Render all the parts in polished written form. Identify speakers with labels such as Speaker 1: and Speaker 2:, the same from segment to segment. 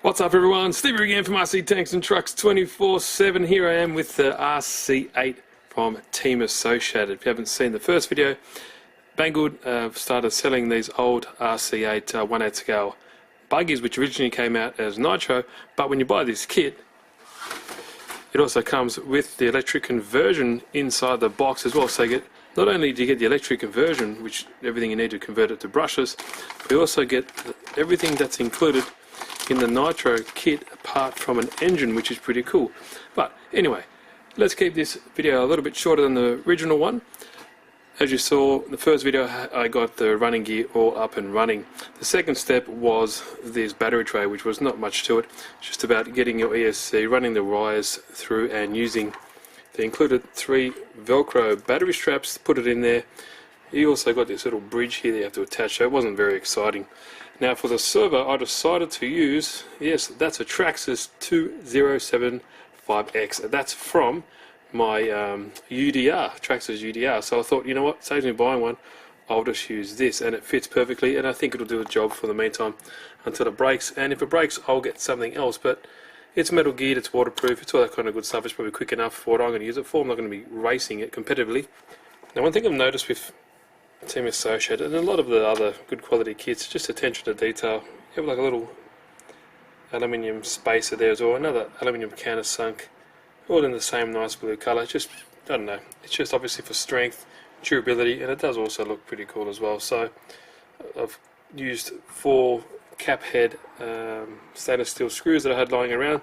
Speaker 1: What's up everyone, Steve here again from RC Tanks and Trucks 24/7. Here I am with the RC8 from Team Associated. If you haven't seen the first video, Banggood started selling these old RC8 1/8 scale buggies, which originally came out as nitro, but when you buy this kit, it also comes with the electric conversion inside the box as well. So you get, not only do you get the electric conversion, which everything you need to convert it to brushless, but you also get everything that's included in the nitro kit apart from an engine, which is pretty cool. But anyway, let's keep this video a little bit shorter than the original one. As you saw in the first video, I got the running gear all up and running. The second step was this battery tray, which was not much to it. It's just about getting your ESC, running the wires through and using the included 3 Velcro battery straps, put it in there. You also got this little bridge here that you have to attach, so it wasn't very exciting. Now for the servo, I decided to use, yes, that's a Traxxas 2075X. That's from my UDR, Traxxas UDR. So I thought, you know what, saves me buying one, I'll just use this, and it fits perfectly, and I think it'll do a job for the meantime until it breaks. And if it breaks, I'll get something else, but it's metal geared, it's waterproof, it's all that kind of good stuff. It's probably quick enough for what I'm going to use it for. I'm not going to be racing it competitively. Now one thing I've noticed with Team Associated and a lot of the other good quality kits, just attention to detail. You have like a little aluminium spacer there as well, another aluminium countersunk, all in the same nice blue colour. Just, I don't know, it's just obviously for strength, durability, and it does also look pretty cool as well. So I've used 4 cap head stainless steel screws that I had lying around.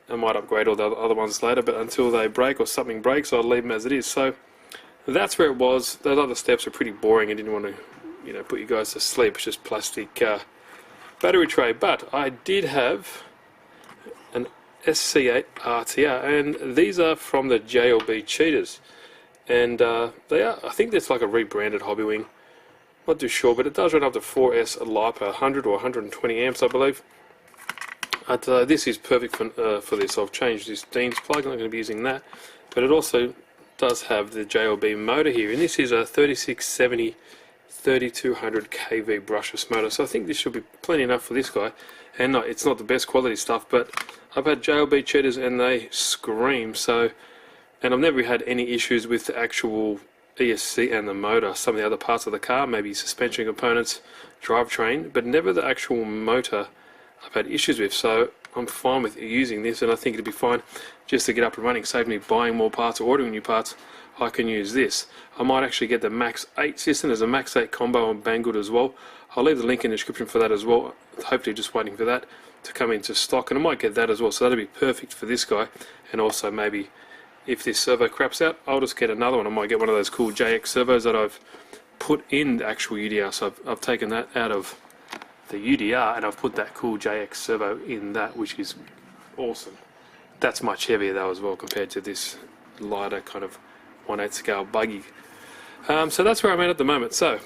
Speaker 1: I might upgrade all the other ones later, but until they break or something breaks, I'll leave them as it is. So that's where it was. Those other steps are pretty boring. I didn't want to, put you guys to sleep. It's just plastic battery tray. But I did have an SC8 RTR, and these are from the JLB Cheetahs, and they are, I think that's like a rebranded Hobby Wing. Not too sure, but it does run up to 4S LiPo 100 or 120 amps, I believe. But this is perfect for this. I've changed this Dean's plug. I'm not going to be using that, but it also does have the JLB motor here, and this is a 3670 3200 kV brushless motor, so I think this should be plenty enough for this guy. And no, it's not the best quality stuff, but I've had JLB Cheetahs and they scream. So, and I've never had any issues with the actual ESC and the motor. Some of the other parts of the car, maybe suspension components, drivetrain, but never the actual motor I've had issues with. So I'm fine with using this, and I think it'll be fine just to get up and running. Save me buying more parts or ordering new parts. I can use this. I might actually get the Max 8 system. There's a Max 8 combo on Banggood as well. I'll leave the link in the description for that as well. Hopefully just waiting for that to come into stock, and I might get that as well. So that'll be perfect for this guy. And also maybe if this servo craps out, I'll just get another one. I might get one of those cool JX servos that I've put in the actual UDR. So I've taken that out of the UDR and I've put that cool JX servo in that, which is awesome. That's much heavier though as well compared to this lighter kind of 1/8 scale buggy. So that's where I'm at the moment. So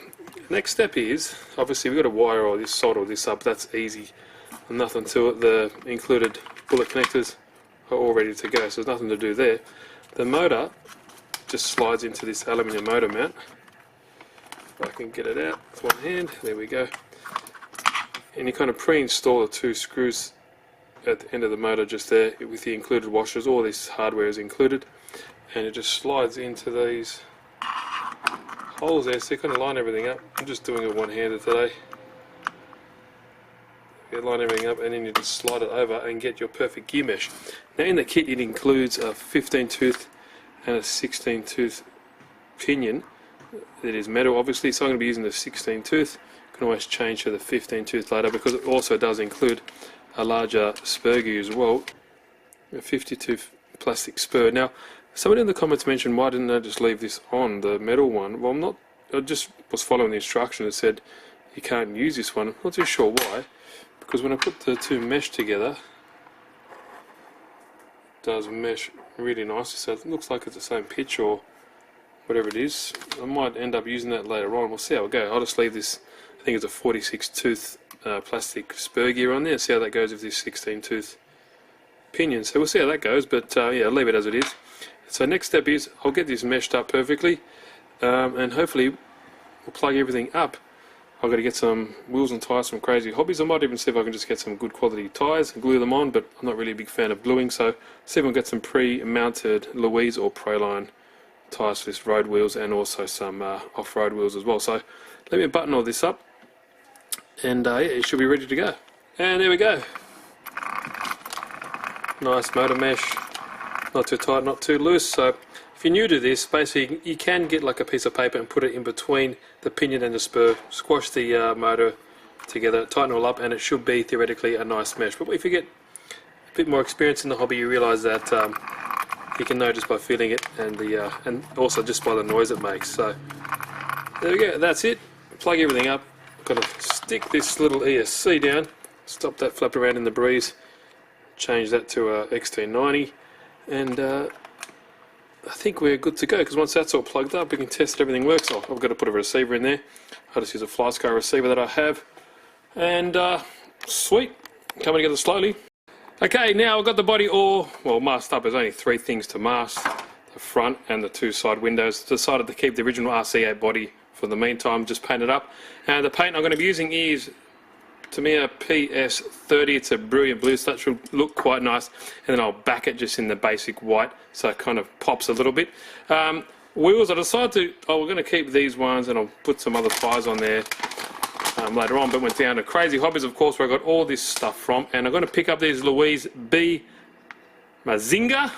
Speaker 1: next step is, obviously we've got to wire all this, solder all this up. That's easy, nothing to it. The included bullet connectors are all ready to go, so there's nothing to do there. The motor just slides into this aluminium motor mount. If I can get it out with one hand, there we go. And you kind of pre-install the 2 screws at the end of the motor just there with the included washers. All this hardware is included, and it just slides into these holes there, so you kind of line everything up. I'm just doing it one-handed today. You line everything up and then you just slide it over and get your perfect gear mesh. Now in the kit it includes a 15 tooth and a 16 tooth pinion. It is metal obviously, so I'm going to be using the 16 tooth. You can always change to the 15 tooth later, because it also does include a larger spur gear as well, a 50 tooth plastic spur. Now somebody in the comments mentioned, why didn't I just leave this on, the metal one? Well, I just was following the instruction. It said you can't use this one. I'm not too sure why, because when I put the 2 mesh together, it does mesh really nicely, so it looks like it's the same pitch or whatever it is. I might end up using that later on. We'll see how it goes. I'll just leave this, I think it's a 46 tooth plastic spur gear on there, see how that goes with this 16 tooth pinion. So we'll see how that goes, but yeah, I'll leave it as it is. So next step is I'll get this meshed up perfectly, and hopefully we'll plug everything up I've got to get some wheels and tyres from Crazy Hobbies. I might even see if I can just get some good quality tyres and glue them on, but I'm not really a big fan of gluing, so see if I can get some pre-mounted Louise or Proline tyres for this road wheels, and also some off-road wheels as well. So let me button all this up, and yeah, it should be ready to go. And there we go. Nice motor mesh, not too tight, not too loose. So if you're new to this, basically you can get like a piece of paper and put it in between the pinion and the spur, squash the motor together, tighten it all up, and it should be theoretically a nice mesh. But if you get a bit more experience in the hobby, you realise that you can know just by feeling it, and also just by the noise it makes. So there we go, that's it. Plug everything up. Got to stick this little ESC down, stop that flapping around in the breeze, change that to a XT90, and I think we're good to go, because once that's all plugged up, we can test that everything works. I've got to put a receiver in there. I'll just use a FlySky receiver that I have, and sweet, coming together slowly. Okay, now I've got the body all, well, masked up. There's only 3 things to mask: the front and the 2 side windows. Decided to keep the original RC8 body for the meantime, just paint it up. And the paint I'm going to be using is Tamiya PS30. It's a brilliant blue, so that should look quite nice. And then I'll back it just in the basic white, so it kind of pops a little bit. Wheels, I decided we're going to keep these ones, and I'll put some other tyres on there later on. But went down to Crazy Hobbies, of course, where I got all this stuff from. And I'm going to pick up these Louise B Mazinga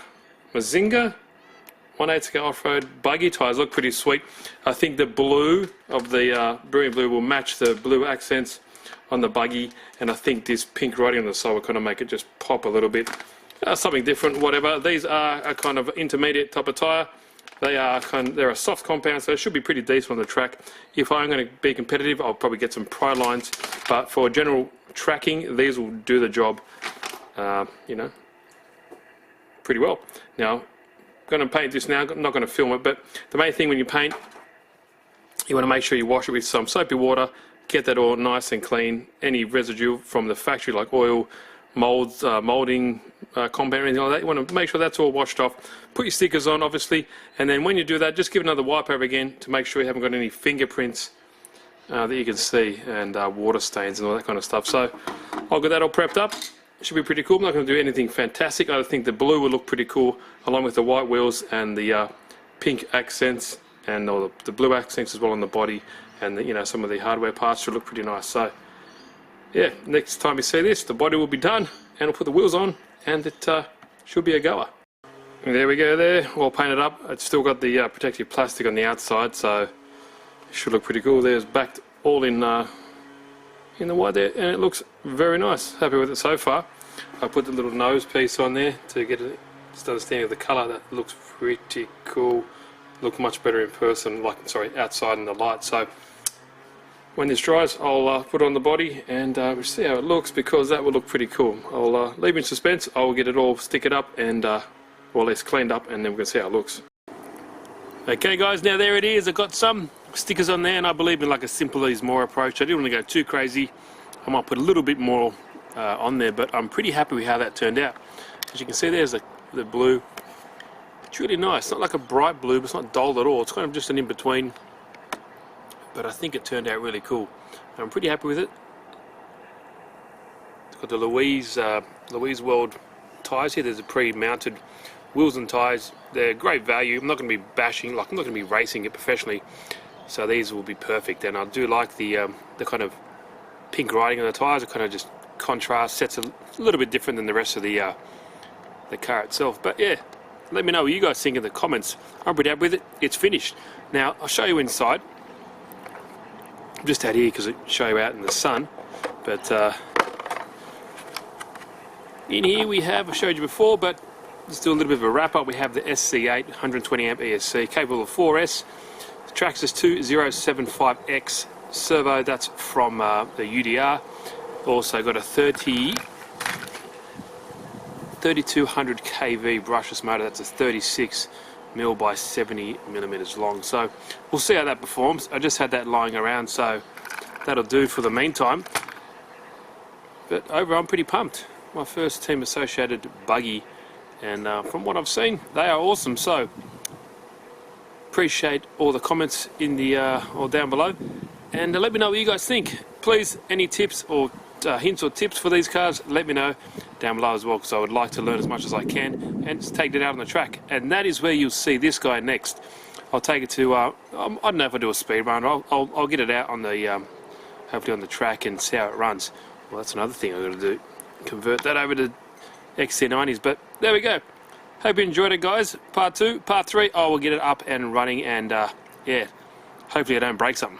Speaker 1: 1/8 scale off-road buggy tyres. Look pretty sweet. I think the blue of the brilliant blue will match the blue accents on the buggy, and I think this pink writing on the side will kind of make it just pop a little bit. Something different, whatever. These are a kind of intermediate type of tyre. They're a soft compound, so it should be pretty decent on the track. If I'm going to be competitive, I'll probably get some Pro lines, but for general tracking, these will do the job, you know, pretty well. Now, I'm going to paint this now. I'm not going to film it, but the main thing when you paint, you want to make sure you wash it with some soapy water, get that all nice and clean. Any residue from the factory, like oil, molds, molding, compound, anything like that, you want to make sure that's all washed off. Put your stickers on, obviously, and then when you do that, just give another wipe over again to make sure you haven't got any fingerprints that you can see, and water stains and all that kind of stuff. So I'll get that all prepped up. It should be pretty cool. I'm not going to do anything fantastic. I think the blue will look pretty cool, along with the white wheels and the pink accents, and all the blue accents as well on the body, and the, you know, some of the hardware parts should look pretty nice. So yeah, next time you see this, the body will be done, and we'll put the wheels on, and it should be a goer. And there we go there, all painted up. It's still got the protective plastic on the outside, so it should look pretty cool. There's backed all in the white there, and it looks very nice. Happy with it so far. I put the little nose piece on there to get a just understanding of the colour. That looks pretty cool. Look much better in person, outside in the light. So when this dries, I'll put it on the body, and we'll see how it looks, because that will look pretty cool. I'll leave it in suspense. I'll get it all, stick it up, and well, it's cleaned up, and then we're going to see how it looks. Okay guys, now there it is. I've got some stickers on there, and I believe in like a simple is more approach. I didn't want to go too crazy. I might put a little bit more on there, but I'm pretty happy with how that turned out. As you can see, there's the blue. It's really nice. It's not like a bright blue, but it's not dull at all. It's kind of just an in-between, but I think it turned out really cool. I'm pretty happy with it. It's got the Louise World tyres here. There's a pre-mounted wheels and tyres. They're great value. I'm not going to be bashing, like I'm not going to be racing it professionally, so these will be perfect. And I do like the kind of pink writing on the tyres. It kind of just contrast, sets a little bit different than the rest of the car itself. But yeah, let me know what you guys think in the comments. I'm pretty happy with it. It's finished. Now I'll show you inside. I'm just out here because it show you out in the sun, but in here we have, I showed you before, but let's do a little bit of a wrap up. We have the SC8 120 amp ESC, capable of 4S. The Traxxas 2075X servo, that's from the UDR. Also got a 3200 kV brushless motor. That's a 36mm by 70mm long. So we'll see how that performs. I just had that lying around, so that'll do for the meantime. But overall, I'm pretty pumped. My first Team Associated buggy, and from what I've seen, they are awesome. So appreciate all the comments in the or down below, and let me know what you guys think. Please, any tips or hints or tips for these cars, let me know down below as well, because I would like to learn as much as I can and just take it out on the track. And that is where you'll see this guy next. I'll take it to I don't know if I do a speed run. I'll get it out on the hopefully on the track and see how it runs. Well, that's another thing I've got to do, convert that over to XC90s. But there we go. Hope you enjoyed it, guys. Part 2, part 3, I will get it up and running, and yeah, hopefully I don't break something.